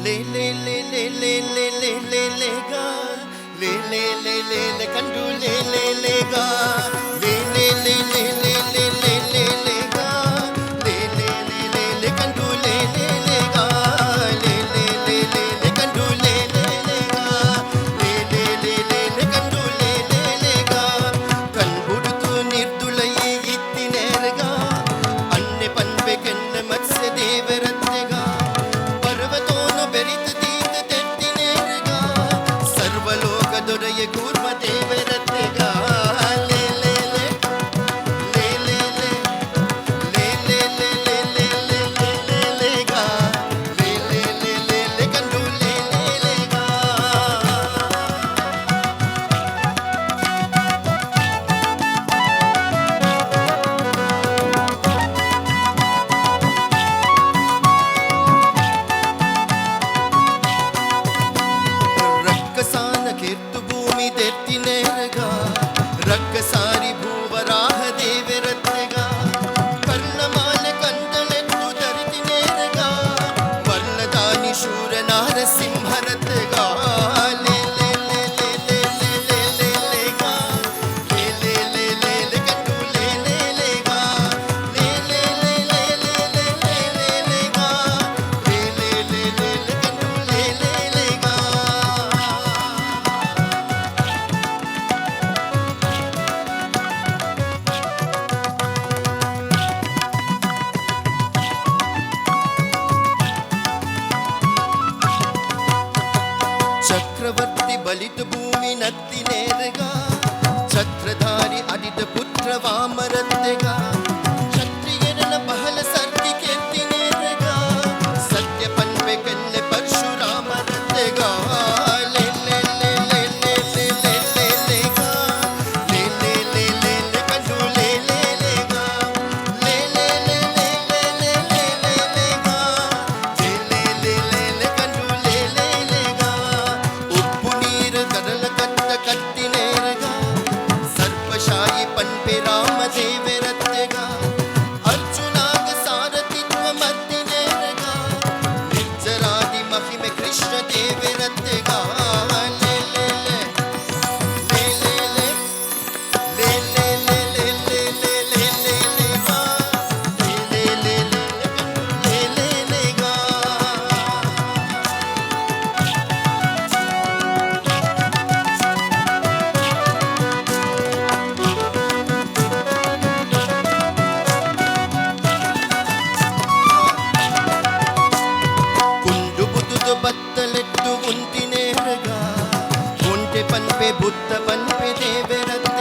ले ले ले ले ले ले ले ले ले गा ले ले ले ले ले कंडू ले ले ले गा ले ले ले ले ले ले ले ले ले गा ले ले ले ले ले कंडू ले ले ले गा ले ले ले ले ले कंडू ले ले ले गा ले ले ले ले ले कंडू ले ले ले गा कन्बुडुतु निर्दुलयि इत्तिनेरगा अन्ने पन्बे केन्न मत्स्य देवरत्तेगा पर्वतोनु बेरित दीत तेत्तिनेरगा सर्वलोक दೊರೆಯ ಕೂರ್ಮ ದೇವರತ್ತೆगा ले ले ले ले ले ले ले ले ले ले ले ले ले ले गा ले ले ले ले ले कंडू ले ले ले गा ರಕ್ಕಸಾನ ಕೀರ್ತು ಭೂಮಿ ದೆತ್ತಿನೇರಗ ರಕ್ಕಸಾರಿ ಭೂವರಾಹ ದೇವರತ್ತೆಗ ಕರ್ಣಮಾಲೆ ಕಂದಳೆತ್ತು ಧರಿತಿನೇರಗ ವರ್ಣದಾನಿ ಶೂರ ನಾರಸಿಂಹರತ್ತೆಗ ले ले ले ले ले ले ले ले ले गा ले ले ले ले ले कंडू ले ले ले गा ले ले ले ले ले ले ले ले ले गा ले ले ले ले ले कंडू ले ले ले गा ಚಕ್ರವರ್ತಿ ಬಲಿತ ಭೂಮಿ ನತ್ತಿನೇರಗ ಛತ್ರಧಾರಿ ಅಡಿದ ಪುತ್ರ ವಾಮರತ್ತೆಗ ಕ್ಷತ್ರಿಯರನ ಬಹಳ ಸರ್ತಿ ಕೆತ್ತಿನೇರಗ ಸತ್ಯ ಪನ್ವೆ ಕನ್ನೆ ಪರಶುರಾಮರತ್ತೆಗ ले ले ले ले ले ले ले ले ले गा ले ले ले ले ले कंडू ले ले ले गा ले ले ले ले ले ले ले ले ले गा ले ले ले ले ले कंडू ले ले ले गा ಉಪ್ಪು ನೀರು ಕಡಲ ಕಟ್ಟ ಕತ್ತಿನೇರಗ ಸರ್ಪಶಾಹಿ ಪನ್ಪೆ ರಾಮ ದೇವರತ್ತೆಗ ಅರ್ಜುನಾಗ ಸಾರಥಿತ್ವ ಮತ್ತಿನೇರಗ ನಿರ್ಜರಾದಿ ಮಹಿಮೆ ಕೃಷ್ಣ ದೇವರತ್ತೆಗ ले ले ले ले ले ले ले ले ले ले ले ले ले ले ले गा ले ले ले ले ले ले ले गा ಕುಂಡು ಬುದ್ಧು ಬತ್ತಲೆತ್ತು ಉಂತಿನೇರಗ ಒಂಟೆ ಪನ್ಪೆ ಬುದ್ಧ ಪನ್ಪೆ ದೇವರತ್ತೆಗ